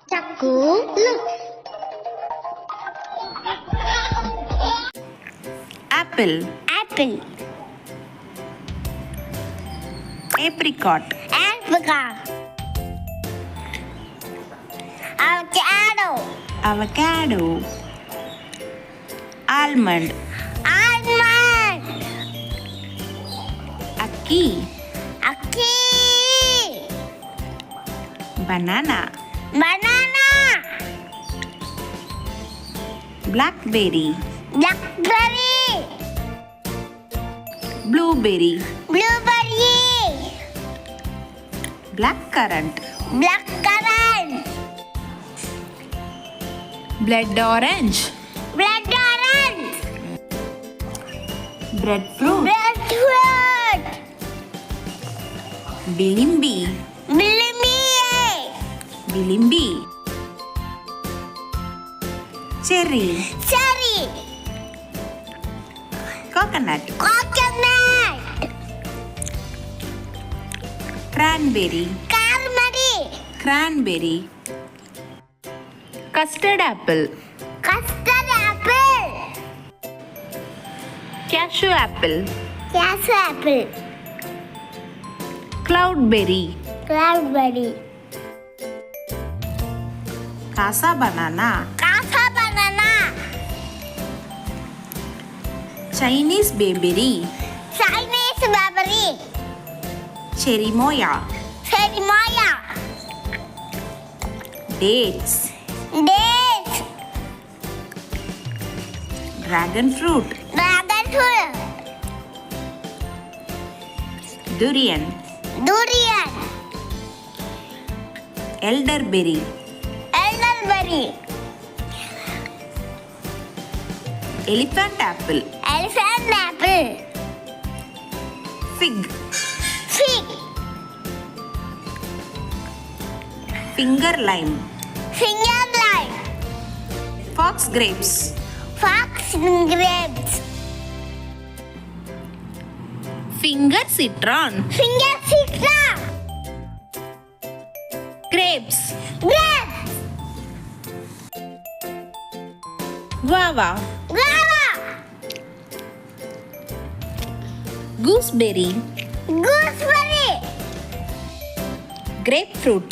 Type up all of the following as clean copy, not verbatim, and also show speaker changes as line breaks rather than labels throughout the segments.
Chakku, look.
Apple.
Apple.
Apricot.
Apricot. Avocado.
Avocado. Almond.
Almond.
Akki.
Akki.
Banana.
Banana.
Blackberry.
Blackberry.
Blueberry.
Blueberry.
Blackcurrant.
Blackcurrant.
Blood orange.
Blood orange.
Breadfruit.
Breadfruit.
Bilimbi.
Bilimbi.
Bilimbi. Cherry.
Cherry.
Coconut.
Coconut.
Cranberry.
Caramel.
Cranberry. Custard apple.
Custard apple.
Cashew apple.
Cashew apple.
Cloudberry.
Cloudberry.
Casa banana.
Casa banana.
Chinese bayberry.
Chinese barberry.
Cherimoya.
Cherimoya.
Dates.
Dates.
Dragon fruit.
Dragon fruit.
Durian.
Durian.
Elderberry.
Elderberry.
Elephant apple.
Elephant apple.
Fig.
Fig.
Finger lime.
Finger lime.
Fox grapes.
Fox grapes.
Finger citron.
Finger citron.
Grapes.
Grapes.
Guava.
Guava.
Gooseberry.
Gooseberry.
Grapefruit.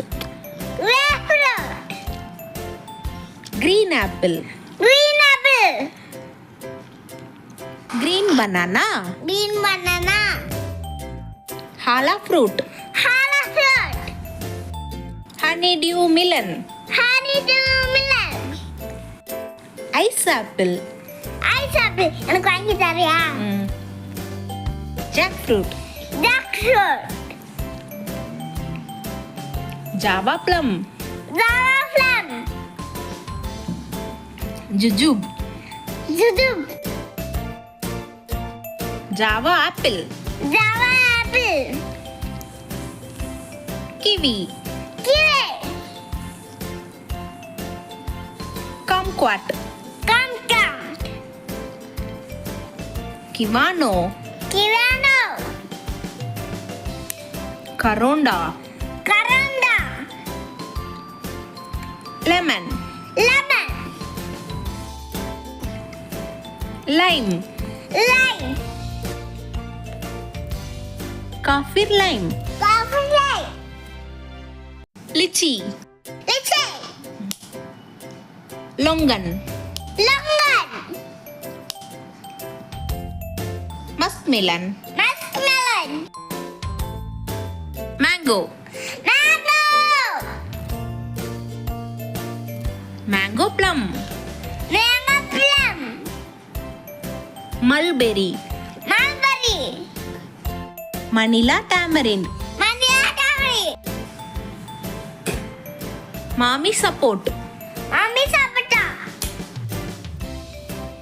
Grapefruit.
Green apple.
Green apple.
Green banana.
Green banana.
Hala fruit.
Hala fruit.
Honeydew melon.
Honeydew melon.
Ice apple.
Ice apple. எனக்கு வாங்கி தரியா?
Jackfruit.
Jackfruit.
Java plum.
Java plum.
Jujube.
Jujube.
Java apple.
Java apple.
Kiwi.
Kiwi.
Kumquat.
Kumquat.
Kiwano.
Kiwano.
Karonda.
Karanda.
Lemon.
Lemon.
Lime.
Lime.
Kaffir lime.
Coffee lime.
Lychee.
Lychee.
Longan.
Longan.
Muskmelon.
Muskmelon.
Mango.
Mango.
Mango plum.
Mango plum.
Mulberry.
Mulberry.
Manila tamarind.
Manila tamarind.
Mami support.
Mami sapota.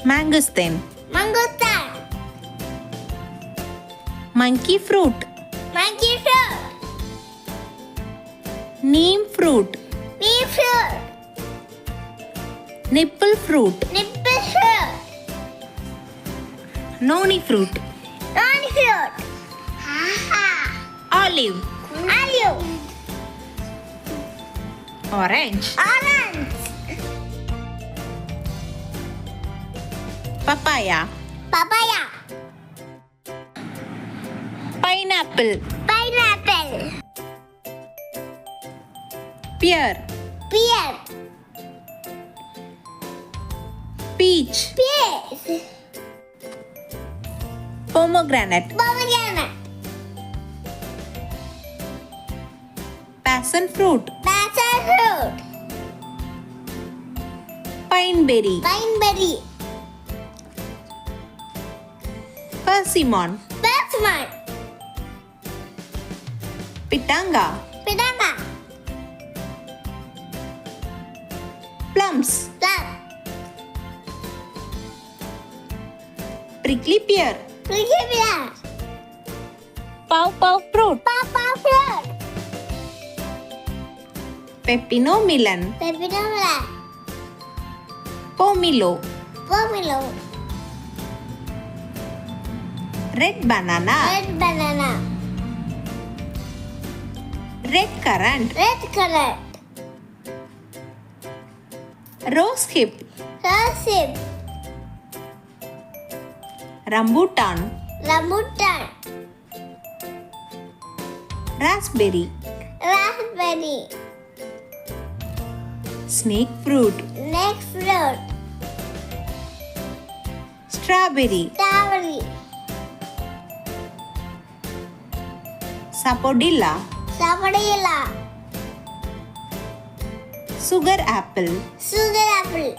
Mangosteen.
Mangosteen.
Monkey fruit.
Monkey fruit.
Neem fruit.
Neem fruit.
Nipple fruit.
Nipple fruit.
Noni fruit.
Noni fruit.
Olive.
Olive.
Orange.
Orange.
Papaya.
Papaya.
Pineapple.
Pineapple.
Pear.
Pear.
Peach.
Peach.
Pomegranate.
Pomegranate.
Passion fruit.
Passion fruit.
Pine berry.
Pineberry.
Persimmon.
Persimmon.
Pitanga.
Pitanga.
Plums.
Plum.
Prickly pear.
Prickly pear.
Paw fruit.
Pawpaw fruit.
Pepino melon.
Pepino melon.
Pomelo.
Pomelo.
Red banana.
Red banana.
Red currant.
Red currant.
Rose hip.
Rosehip.
Rambutan.
Rambutan.
Raspberry.
Raspberry.
Snake fruit.
Next fruit.
Strawberry.
Strawberry.
Sapodilla.
Sapodilla.
Sugar apple.
Sugar apple.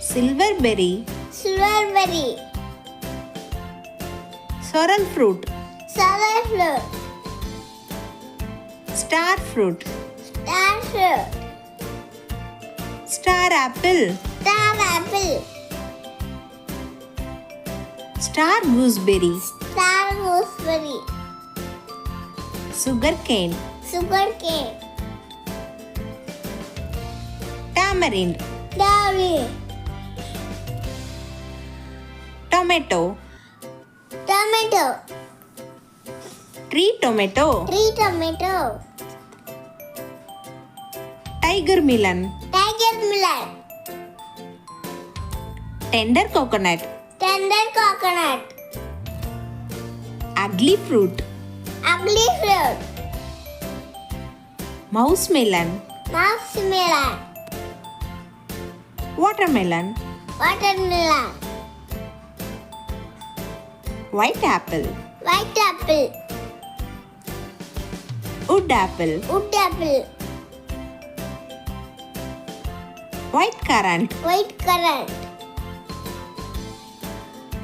Silverberry.
Silverberry.
Sorrel fruit.
Sorrel fruit.
Star fruit.
Star fruit.
Star apple.
Star apple.
Star gooseberry.
Star gooseberry.
Sugar cane.
Sugar cane.
Tamarind.
Dairy.
Tomato.
Tomato.
Tree tomato.
Tree tomato.
Tiger melon.
Tiger melon.
Tender coconut.
Tender coconut.
Ugly fruit.
Ugly fruit.
Mouse melon.
Mouse melon.
Watermelon.
Watermelon.
White apple.
White apple.
Wood apple.
Wood apple.
White currant.
White currant.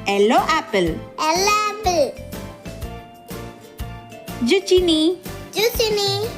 Yellow apple.
Yellow apple.
Zucchini.
Zucchini.